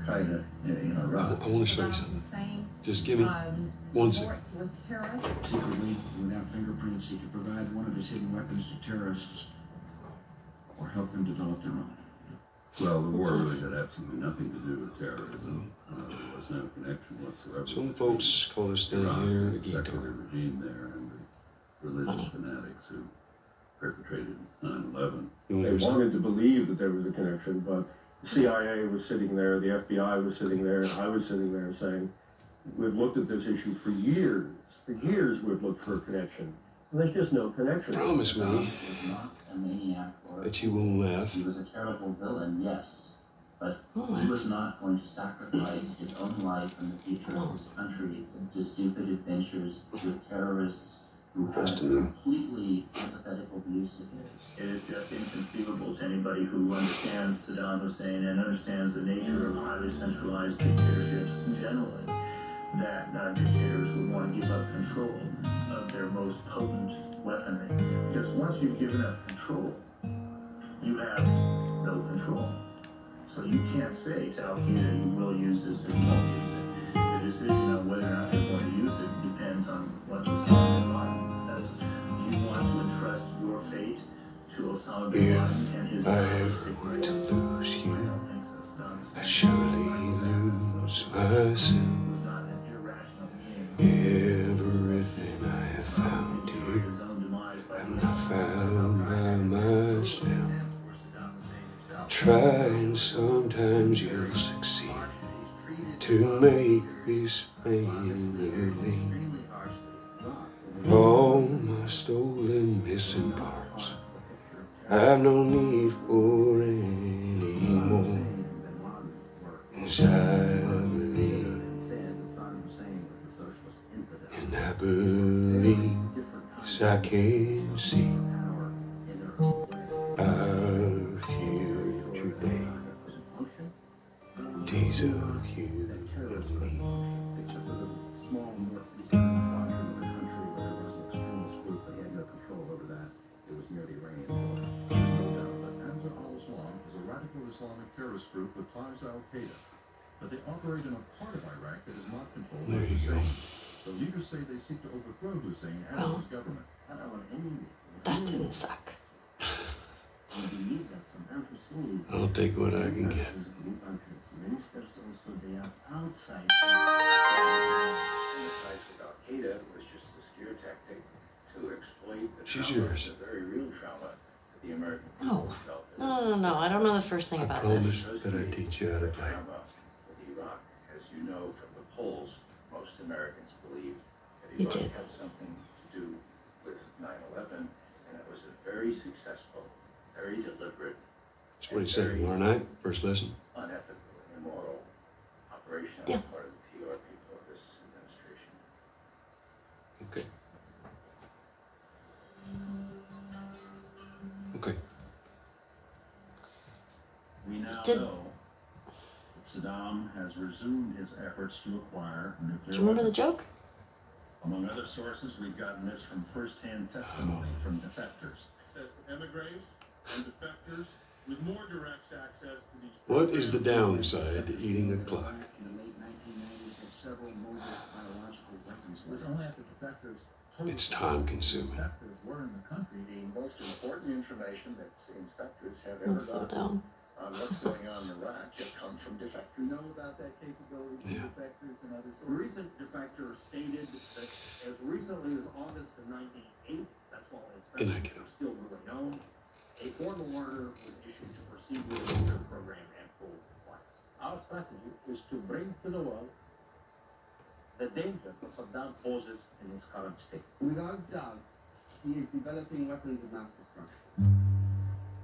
al-Qaeda in Iraq. I want to show you something. Just give me 1 second. Secretly, without fingerprints, he could provide one of his hidden weapons to terrorists or help them develop their own. Well, the war really had absolutely nothing to do with terrorism. There was no connection whatsoever. Some folks call this down here the secular regime there and the religious fanatics who perpetrated 9/11. They wanted to believe that there was a connection, but the CIA was sitting there, the FBI was sitting there, and I was sitting there saying, we've looked at this issue for years. For years we've looked for a connection. And there's just no connection. Promise me Was not a maniac or that you won't laugh. he was a terrible villain, yes. But he was not going to sacrifice his own life and the future of his country to stupid adventures with terrorists who had completely hypothetical views of his. It is just inconceivable to anybody who understands Saddam Hussein and understands the nature of highly centralized dictatorships generally, that dictators would want to give up control of their most potent weaponry. Because once you've given up control, you have no control. So you can't say to Al-Qaeda, you will use this or you won't use it. The decision on whether or not they're going to use it depends on what Osama bin Laden does. Do you want to entrust your fate to Osama bin Laden and his I ever were to lose you, I surely lose myself. Everything I have found here, I'm not found by myself. Try and sometimes you'll succeed to make this pain. All my stolen missing parts, I've no need for any more. As I believe, and I believe, as I can see our future day. Days of you and me. Except for the small northeastern quadrant of the country where there was an extremist group that had no control over that. It was near the Iranian border. There's no doubt that Ansar al-Islam is a radical Islamic terrorist group with ties to Al-Qaeda. But they operate in a part of Iraq that is not controlled by Hussein. The leaders say they seek to overthrow Hussein and his government. That didn't suck. I'll take what I can get. She's yours. No. No. I don't know the first thing about this. I promise that I teach you how to play. Iraq, as you know from the polls, most Americans believe that You Iraq did. had something to do with 9/11, and it was a very successful, very deliberate, That's what he said tomorrow night, first lesson. unethical, and immoral operation on Yeah. the part of the PR people of this administration. Okay. Okay. We now Did- know that Saddam has resumed his efforts to acquire nuclear Do you remember the weapons. joke? Among other sources, we've gotten this from first-hand testimony from defectors. Access to emigres and defectors with more direct access to these What is the programs. downside to eating a clock? In the late 1990s, had several mobile biological weapons. It was only after defectors told It's us time-consuming. inspectors were in the country. The most important information that inspectors have Let's slow down. on what's going on in Iraq have come from defectors. You know about that capability Yeah. of defectors and others? A recent defector stated that as recently as August of 1998, that's while Good night, inspectors kiddo. were still really known, a formal order was issued to proceed with the nuclear program and full compliance. Our strategy is to bring to the world the danger that Saddam poses in his current state. Without doubt, he is developing weapons of mass destruction.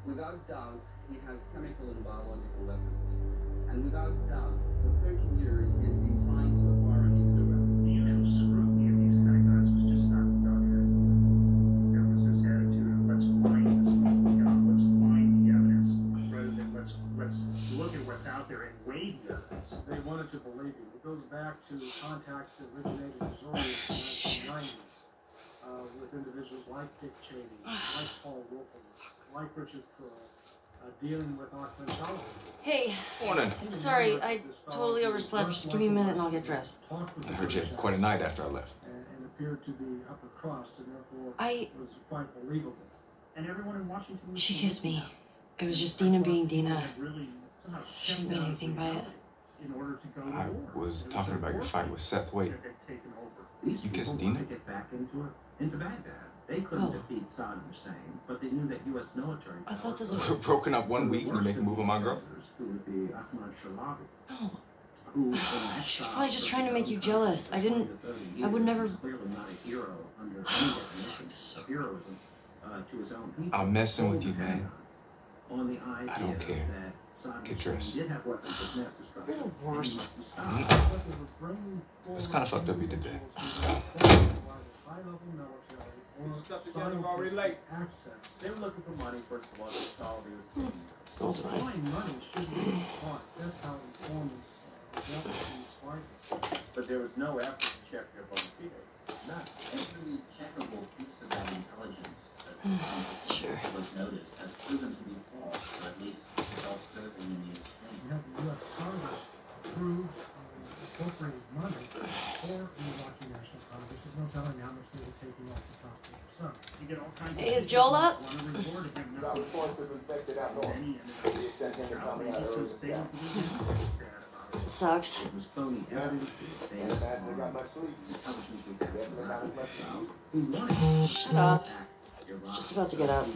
Without doubt, he has chemical and biological weapons. And without doubt, for 30 years, he has been trying to acquire a nuclear weapon. The usual scrutiny of these kind of guys was just not done here. There was this attitude of let's find this, let's find the evidence rather than let's look at what's out there and weigh the evidence. They wanted to believe you. It goes back to contacts that originated as early as the 1990s with individuals like Dick Cheney, like Paul Wolfowitz, like Richard Perle, dealing with Auckland College. Hey, Morning. sorry, I totally overslept. Just give me a minute and I'll get dressed. I heard you had quite a night after I left. And appeared to be upper crust, and therefore I... was quite believable. And everyone in Washington... She kissed me. It was just Dina being Dina. She didn't mean anything by it. I was talking about your fight with Seth Wade. You kissed Dina? To get back into Baghdad. They couldn't defeat Saddam Hussein, but they knew that U.S. military. I thought this was... We're broken up 1 week and you make a move on my girl? Who would be Ahmad Shalabi. No. Who, She's probably just trying to make you jealous. I would never... Clearly not a hero under any definition of heroism to his own people. I'm messing with you, man. On the idea I don't care. that Saddam Get dressed. did have weapons of mass destruction. You're the worst. It's kind of fucked up you did that. Already late. They were looking for money, first of all. That's all they was Smells fine. Money should be taught. That's how informants But there was no effort to check their bona fides. Not every checkable piece of that intelligence that Sure. was noticed has proven to be false, or at least self-serving in the extreme. You have the U.S. Congress approve appropriated money for the Iraqi National Congress. There's no telling how much they were taking off the top of the sum. You get all kinds Hey, is Joel up? It sucks. Shut up. I was just about to get up.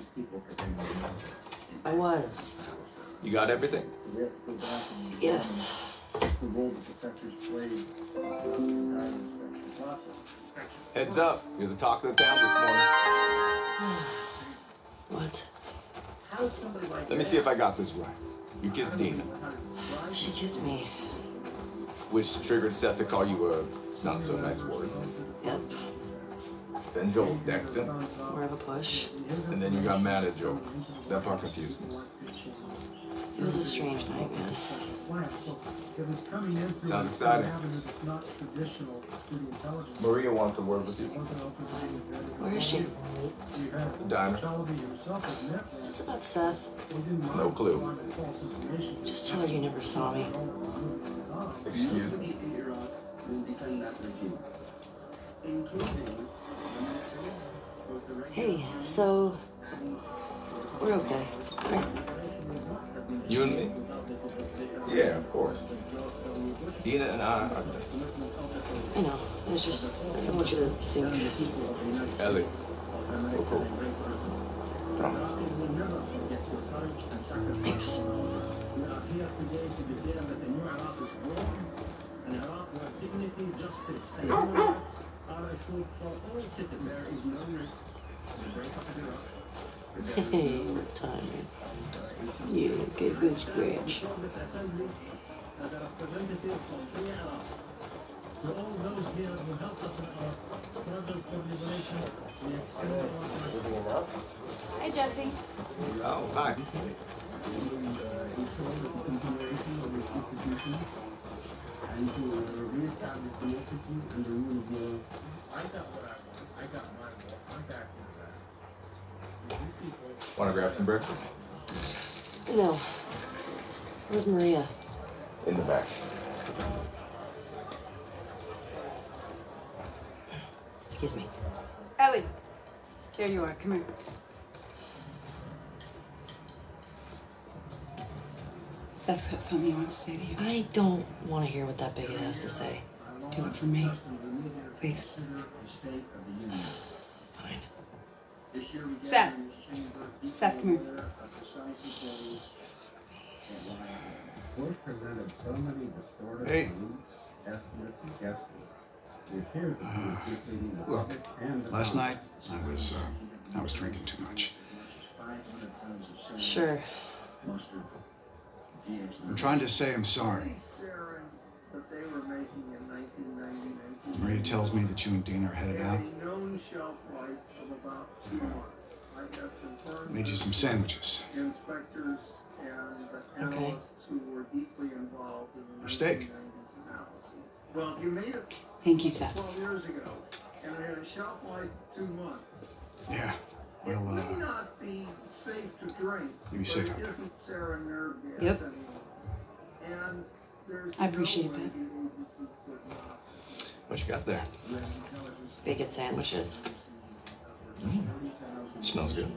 I was. You got everything? Yes. Heads up. You're the talk of the town this morning. What? Let me see if I got this right. You kissed Dina, She kissed me. which triggered Seth to call you a not-so-nice word. Yep. Then Joel decked him, More of a push. and then you got mad at Joel. That part confused me. It was a strange night, man. Sounds exciting. Maria wants a word with you. Where is she? Diner. Is this about Seth? No clue. Just tell her you never saw me. Excuse me. Hey, so... We're okay, right? You and me? Yeah, of course. Dina and I are... I know. It's just... I don't want you to think... Ellie. We're cool. Promise. Thanks. Hey, timing. Yeah, okay, good scratch. Hi, Jesse. Oh, hi. And to reestablish democracy and the rule of law. I got what I want. I got my war. I'm back into that. You people. Want to grab some bread? No. Where's Maria? In the back. Excuse me. Ellie, there you are. Come here. Seth's got something he wants to say to you. I don't want to hear what that bigot has to say. Do it for me. Please. Fine. Seth. Seth, come here. Presented so many distorted Hey. beliefs, estimates, and guesstimates. It appears that he was misleading the Look, public and the last night Congress. I was drinking too much. Sure. I'm trying to say I'm sorry. Maria tells me that you and Dina are headed out. Made you some sandwiches. Okay. For steak. Well, you made it Thank you, Seth. 12 years ago, and it had a shelf life 2 months. Yeah. Well, may not be safe to drink, you be safe but out it there. isn't sarin nerve gas Yep. anymore. And there's I appreciate no way that. the agency could not. What you got there? Bacon sandwiches. Smells good.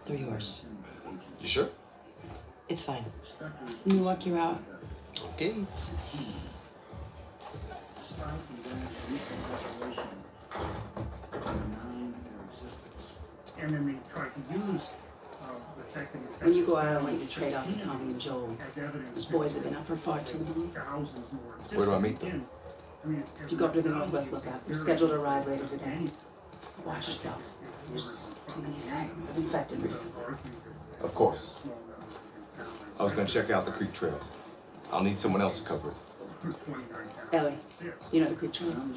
They're yours. You sure? It's fine. Let me walk you out. Okay. And then they tried to use the fact that it's When you go out, I want you to trade off with Tommy and Joel. as evidence. Those boys have been up for far too long. Thousands more. Where do I meet them? I mean, it's You go up to the Northwest Lookout. You're scheduled to arrive later today. Watch yourself. There's too many sightings of infected recently. Of course. I was gonna check out the creek trails. I'll need someone else to cover it. Ellie, you know the creek trails?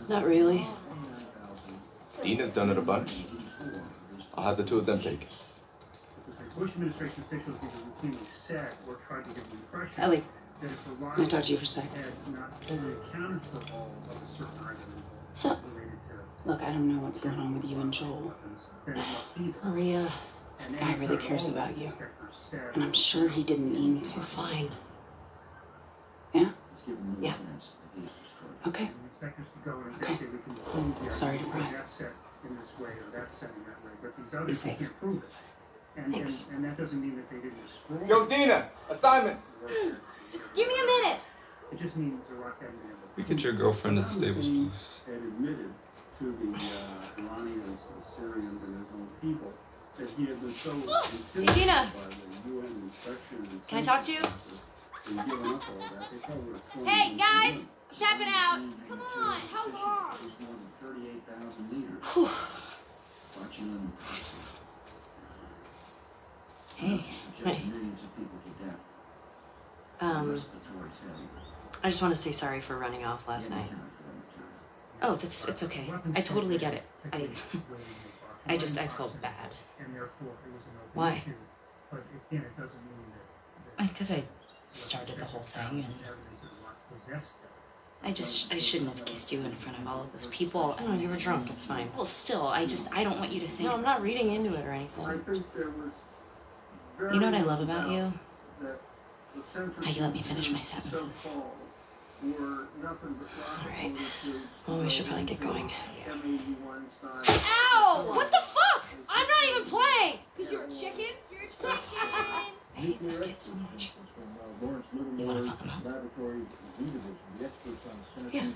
Not really. Dina's done it a bunch. I'll have the two of them take it. Bush administration officials routinely said or tried to give the impression Ellie, that if can I talk to you for a sec? had not fully accounted for all of a certain items So, related to look, I don't know what's going on with you and Joel. then it must be there. Maria, And Guy really cares about you. And I'm sure he didn't mean to. we're fine. Yeah? Yeah. Okay. Okay. Sorry to pry. That set in this way or that set in that way, but these Be others safe. can't prove it. And Thanks. that doesn't mean that they didn't destroy. Yo, Dina! Assignments! Give me a minute. It just means the rock hadn't been able We get your girlfriend at the stables, please. Had admitted to the Iranians, the Syrians, and his own people that he had been so intimidated Dina. by the UN inspection and Can I talk to you? and giving up all that, they thought we were 20 Hey, years guys, young. tap it out. Come on, how long? There's more than 38,000 liters. Watching them Hey. Hey. millions of people to death. Respiratory failure. I just want to say sorry for running off last night. Oh, it's okay. I totally get it. I felt bad. and therefore it was an open Why? issue. But again, it doesn't mean that Because I started the whole thing, and evidence that the rock possessed them. I shouldn't have kissed you in front of all of those people. No, you were drunk. It's fine. Well, still, I don't want you to think. No, I'm not reading into it or I anything. think there was very You know what I love little about you? that the centers How you let me of finish my the sentences. so-called were nothing but rocket Alright. motives Well, we should probably get going. M81 style. Ow! What the fuck? I'm not even playing. Cause you're a chicken. You're a chicken. I hate this kid so much. You want to fuck him up? Yeah.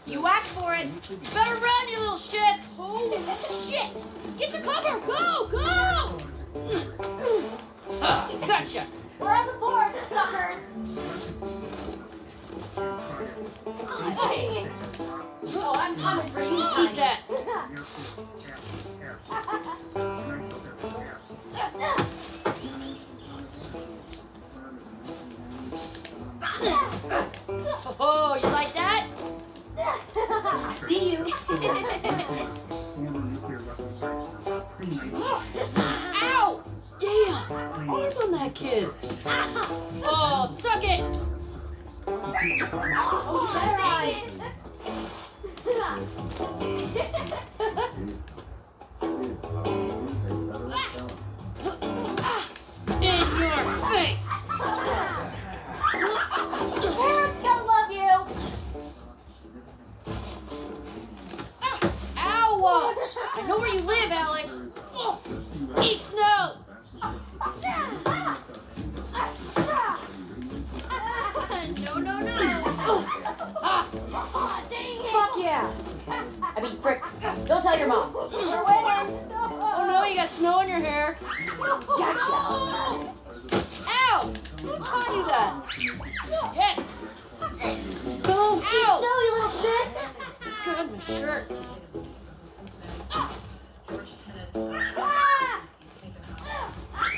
You asked for it. Better run, you little shit. Holy shit! Get to cover. Go, go! Gotcha. We're on the board, suckers. Hey. Oh, I'm coming for you, Eat that. Oh, you like that? I see you. Ow! Damn! Arm on that kid. Oh, suck it. Oh, you better hide. In your face. Parents gotta love you. Ow! I know where you live, Alex. Oh, eat snow. No, no, no. Dang it. Fuck yeah. I mean, frick. Don't tell your mom. We're winning. Oh no, you got snow in your hair. Gotcha. Ow! Who taught you that? Yes. Go. Eat snow, you little shit. God, my shirt.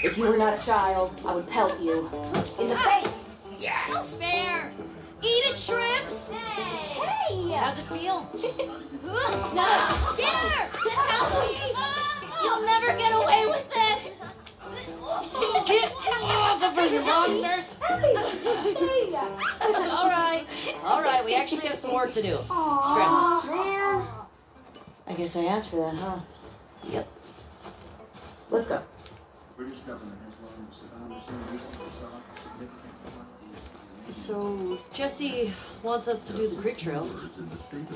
If you were not a child, I would pelt you. In the face! Yeah. No fair. Eat it, shrimps. Hey. How's it feel? No. Get her. Help me. You'll never get away with this. Get off of her, you monsters! All right, we actually have some work to do. Aw, man. I guess I asked for that, huh? Yep. Let's go. British government has loaned Saddam Hussein recently sought a significant quantity. So Jesse wants us to do the creek trails.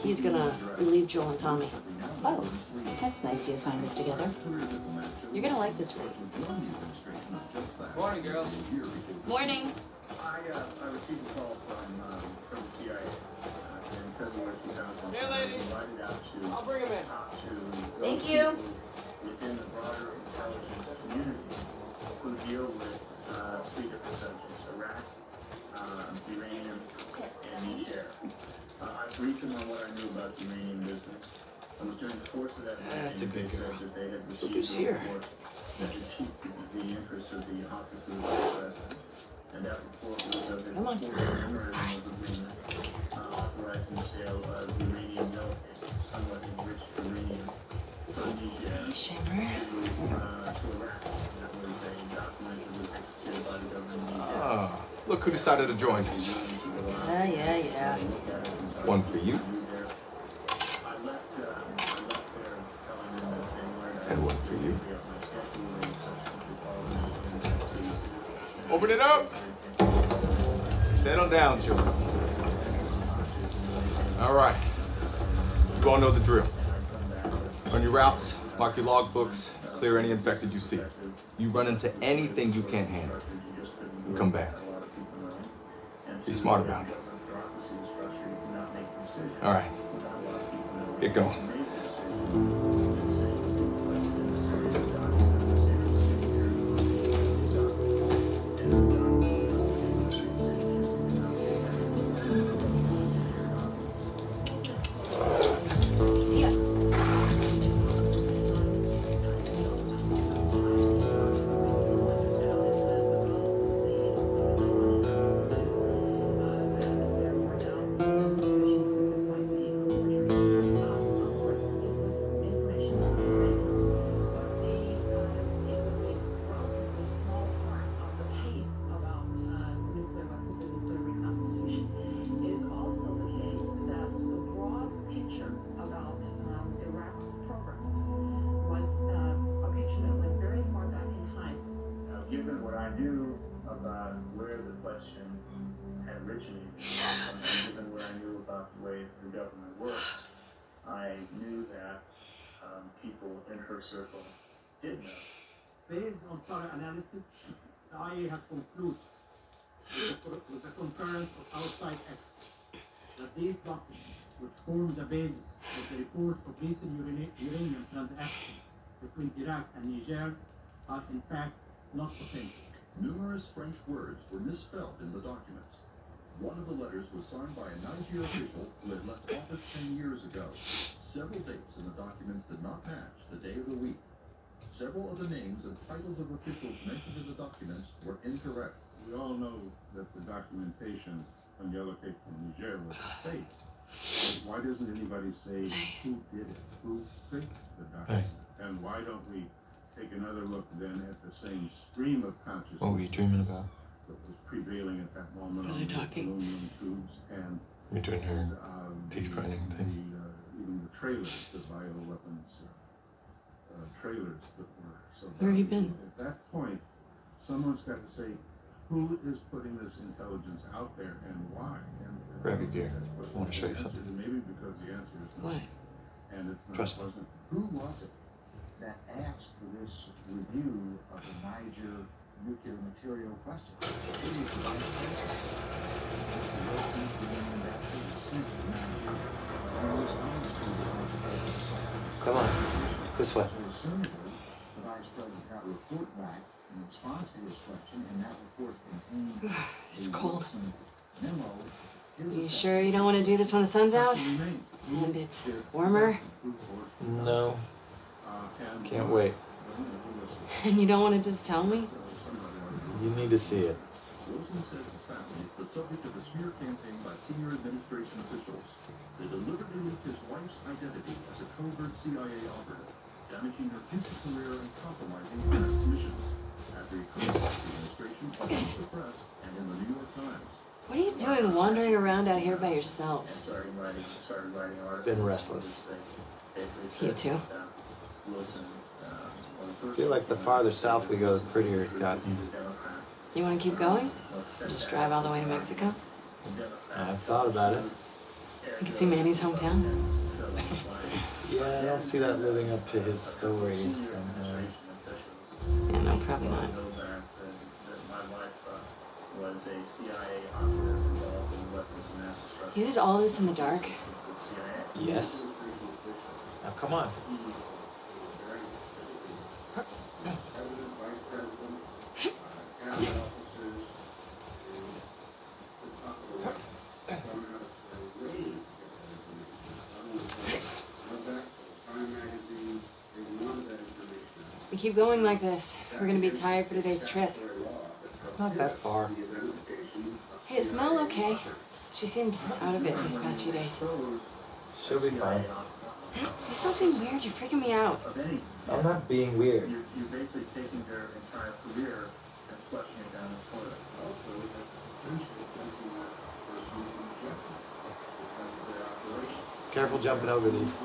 He's gonna relieve Joel and Tommy. Oh, that's nice you assigned this together. You're gonna like this read. Morning, girls. Morning. I received a call from the CIA in February 2000. Hey, ladies. Invited out to I'll bring 'em in. talk to Thank those you. people within the broader intelligence community who deal with three different subjects: Iraq, uranium, and Niger. I briefed them on what I knew about the uranium business. I was during the course of that meeting. That's a good they girl. said that they had Look received who's a here. report that would pique the interest of the office of the vice president. And that report was subject to a memorandum of agreement authorizing the sale of uranium melted, somewhat enriched uranium from Niger to Iraq. That was a document that was executed by the government of Niger. Ah, look who decided to join us. Yeah. One for you. And one for you. Open it up! Settle down, children. All right. You all know the drill. Run your routes, mark your logbooks, clear any infected you see. You run into anything you can't handle, you come back. Be smart about it. All right. Get going. Given what I knew about where the question had originated, and given what I knew about the way the government works, I knew that people in her circle did know. Based on thorough analysis, the IA has concluded, with the concurrence of outside experts, that these documents, which form the basis of the report of recent uranium transactions between Iraq and Niger, are in fact not authentic. Numerous French words were misspelled in the documents. One of the letters was signed by a Niger official who had left office 10 years ago. Several dates in the documents did not match the day of the week. Several of the names and titles of officials mentioned in the documents were incorrect. We all know that the documentation on Yellow Cake from Niger was fake. Why doesn't anybody say who did it? Who faked the document? And why don't we take another look then at the same stream of consciousness? What were you dreaming about? That was prevailing at that moment Was on he the talking? aluminum tubes and You're doing her teeth grinding thing. even the trailers, the bioweapons trailers that were so Where have you valuable. been? At that point, someone's got to say who is putting this intelligence out there and why. And Grab your gear. that's what I want to show you the answer something. is. Maybe because the answer is no. What? And it's not Trust me. wasn't. Who was it that asked for this review of the Niger nuclear material question? It was the vice president. Mr. Wilson, the ambassador, was sent to Niger in response to the vice president's question. Come on, this way. So assumedly, the vice president got a report back in response to his question, and that report contained It's a cold. Wilson memo. You sure you don't want to do this when the sun's out? And it's warmer? No. Can't wait. And you don't want to just tell me? You need to see it. Wilson says his family is the subject of a smear campaign by senior administration officials. They deliberately leaked his wife's identity as a covert CIA operative, damaging her future career and compromising Iraq's missions. After he criticized the administration against the press and in the New York Times. What are you doing wandering around out here by yourself? And started writing articles. Been restless. Basically You said too? that, Wilson I feel like the farther south we go, the prettier it's gotten. You want to keep going? Just drive all the way to Mexico? I've thought about it. You can see Manny's hometown? Yeah, I don't see that living up to his stories. Yeah, no, probably not. You did all this in the dark? Yes. Now come on. We keep going like this, we're gonna be tired for today's trip. It's not that far. Hey, is Mel okay? She seemed out of it these past few days. She'll be fine. You stop being weird, you're freaking me out. I'm not being weird. You're basically taking their entire career and flushing it down the toilet. Careful jumping over these.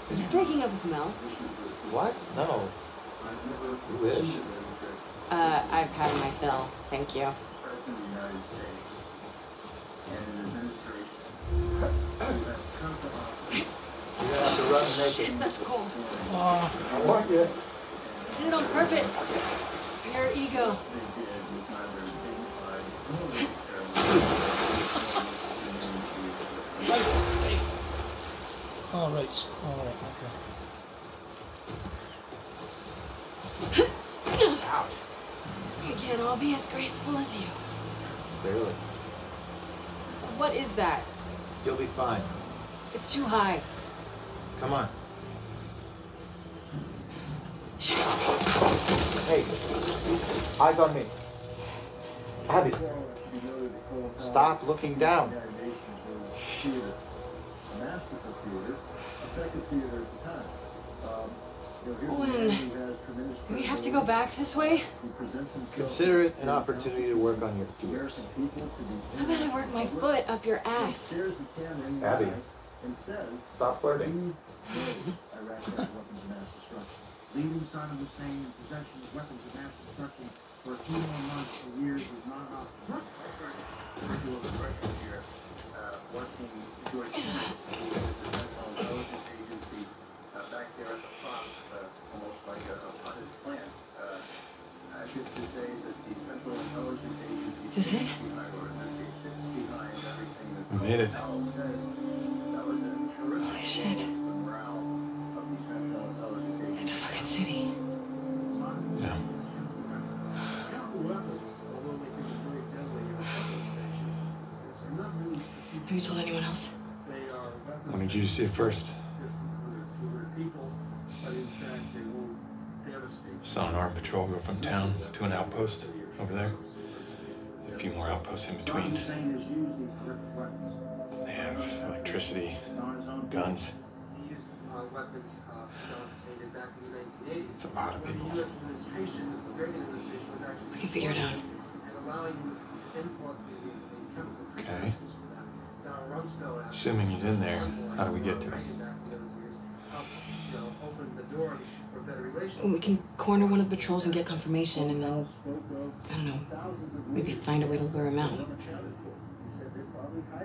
Are you breaking up with Mel? What? No. You wish. I've had my fill. Thank you. You're gonna have to run naked. Shit, that's cold. I want you. I did it on purpose. For your ego. All right, okay. Ouch. We can't all be as graceful as you. Clearly. What is that? You'll be fine. It's too high. Come on. Shit. Hey. Eyes on me. Abby. Stop looking down. When? Do we have to go back this way? Consider it an opportunity to work on your fears. How about I work my foot up your ass? Abby. Stop flirting. Leaving Saddam Hussein in possession of weapons of mass destruction for a few more months or years is not an option. Working George Central Intelligence Agency back there at the front, almost like a potted plant. Just to say that the Central Intelligence Agency Does it? sits behind everything that We made it. that was a terrific Holy shit. morale of the Central Intelligence Agency. It's a fucking city. Yeah. Have you told anyone else? I wanted you to see it first. Saw an armed patrol go from town to an outpost over there. A few more outposts in between. They have electricity, guns. It's a lot of people. We can figure it out. Okay. Assuming he's in there, how do we get to him? We can corner one of the patrols and get confirmation, and then, I don't know, maybe find a way to lure him out.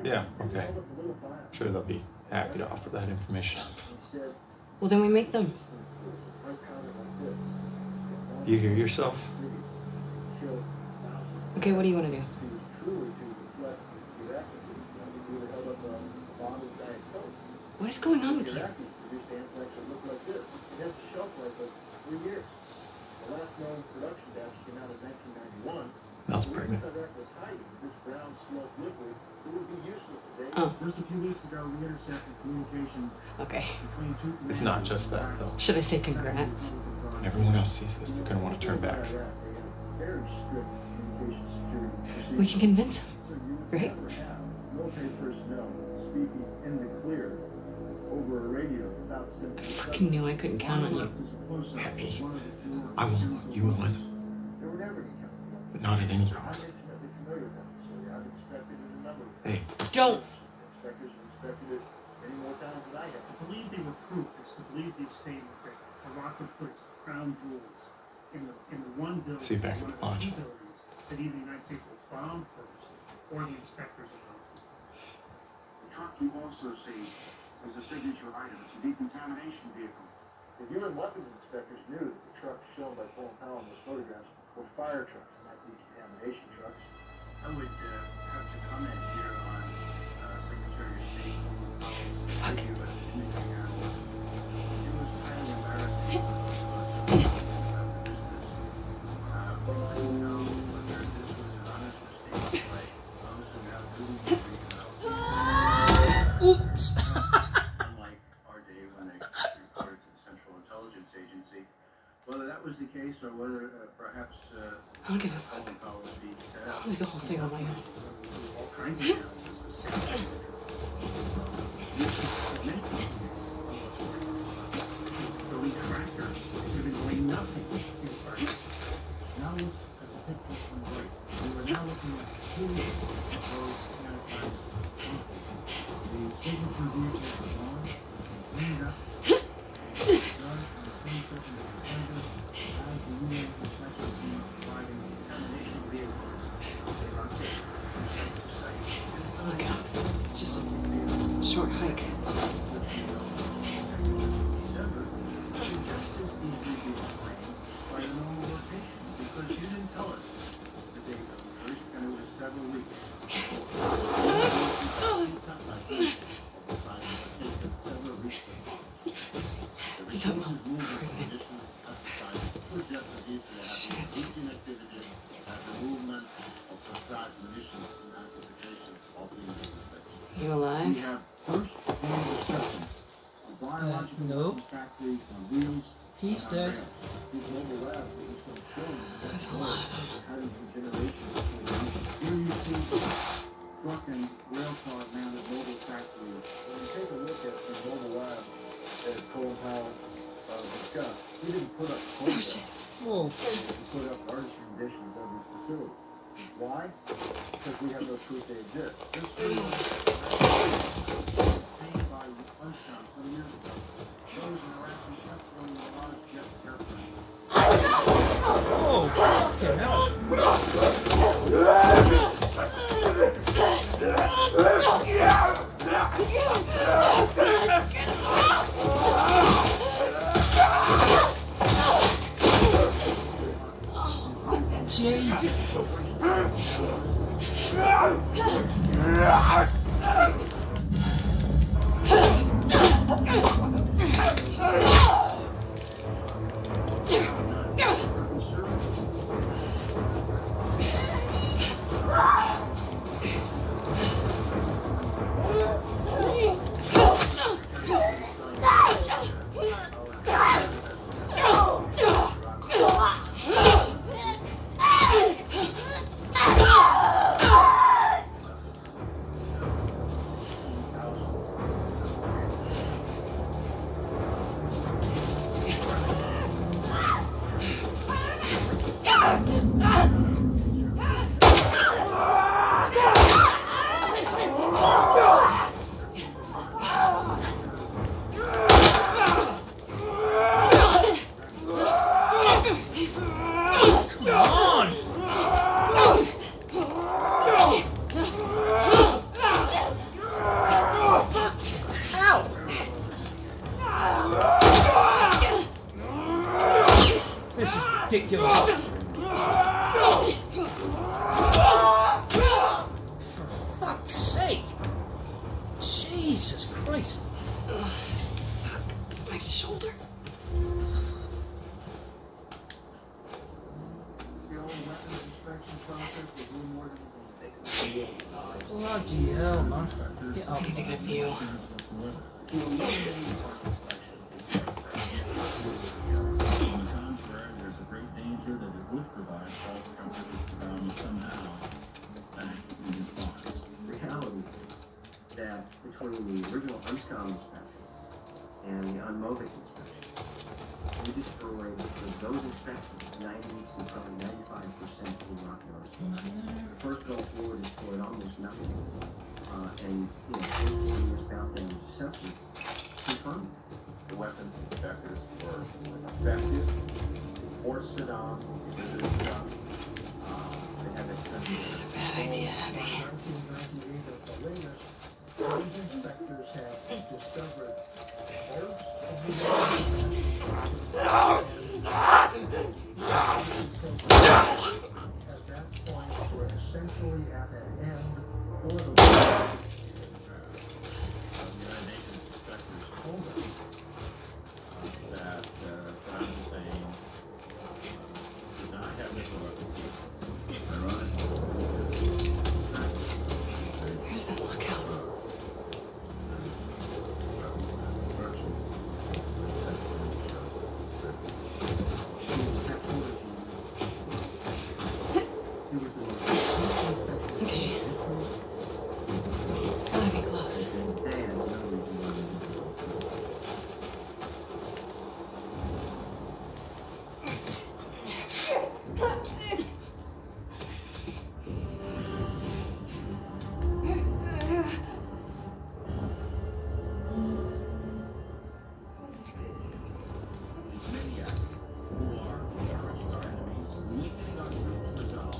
Yeah, okay. Sure, they'll be happy to offer that information up. Well, then we make them. You hear yourself? Okay, what do you want to do? What is going on with you? Mel's pregnant. Oh. Just a few weeks ago, we intercepted communication Okay. between two. It's not just that, though. Should I say congrats? When everyone else sees this, they're gonna want to turn back. We can convince him, right? Military personnel speaking in the clear over a radio without I sensing. fucking knew I couldn't count on you. Abby, I want what you want, but not at any cost. Don't. Inspectors have inspected it many more times than I have. To believe they were proof is to believe these statements that Morocco puts crown jewels in the one building, See you back one at of the lunch. two buildings that either the United States will bomb first or the inspectors will bomb first. The truck you also see is a signature item. It's a decontamination vehicle. The human weapons inspectors knew that the trucks shown by Colin Powell in those photographs were fire trucks, not decontamination trucks. I would have to comment here on Secretary of State Powell's Fuck. interview as an imaging analyst. It was highly embarrassing for those of us who know about the business. We couldn't know whether this was an honest mistake by those who have duty to Oops. unlike our day when they reported to the Central Intelligence Agency. Whether that was the case or whether perhaps I don't give a fuck. Colin Powell speech I'll do the whole thing on my own. All kinds of analysis. The retractors giving away nothing inside. Now look at the picture from the right. We are now looking at two of those sanitized vehicles. The signature vehicle is gone, cleaned up, done on the 22nd of December as the union inspection team arriving at the contamination vehicles. Oh my god. It's just a short hike. by the normal rotation because you didn't tell us the date of the first, and it was several weeks. You got mom pregnant. You alive? We have first hand discussion of biological nope. factories on wheels. He's and on dead. rails. These mobile labs that we showed children That's a lot. having for generations. Here you see truck and rail car mounted mobile factories. When you take a look at the mobile labs that Colin Powell discussed, he didn't put up photographs. Whoa. He put up artist renditions of his facility. Why? Because we have no proof they exist. This video made by Lunchtown some years ago shows an Iraqi chef running a large jet airplane. Oh, fucking hell. Jesus. This is ridiculous. For fuck's sake. Jesus Christ. Fuck. My shoulder. Bloody hell, man. Get up. I'm thinking of you. There's a great danger that it would provide false comfort somehow in response. Reality that between the original UNSCOM inspection and the UNMOVIC inspection, we destroyed those inspections, 90 to probably 95% of Iraqi arsenal. The first Gulf War destroyed almost nothing. And, 14 years background assessments confirmed the weapons inspectors were effective. For Saddam, they visited Saddam. They had This is a bad idea, Abby. 1998 at the latest, those inspectors have discovered parts of the at that point, we're essentially at an end for the war. The United Nations inspectors told us that Saddam Hussein did not have nuclear weapons. Where's that lookout? Okay. It's gotta be close. These maniacs who are encouraging our enemies, weakening our troops' resolve.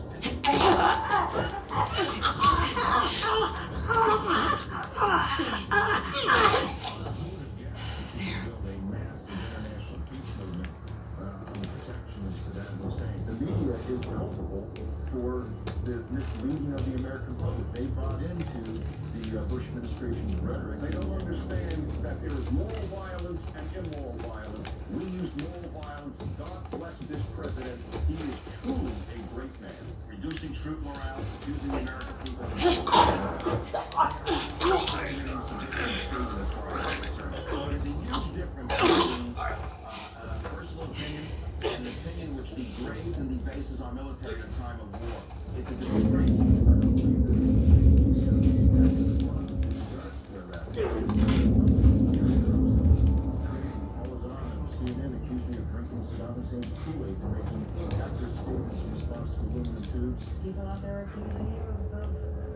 The media is culpable for the misleading of the American public. They bought into the Bush administration's rhetoric. They don't understand that there is moral violence and immoral violence. We use moral violence. God bless this president. He is truly a great man. Reducing troop morale, using the American people. There's a huge difference between personal opinion and an opinion which degrades and debases our military in a time of war. It's a disgrace. CNN accused me of drinking Saddam Hussein's Kool-Aid and making accurate statements in response to aluminum tubes. People out there accusing you of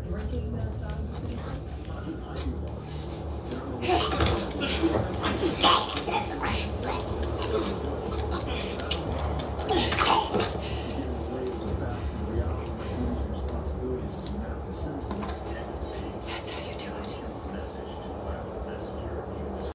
drinking Saddam Hussein? Not an ideologue.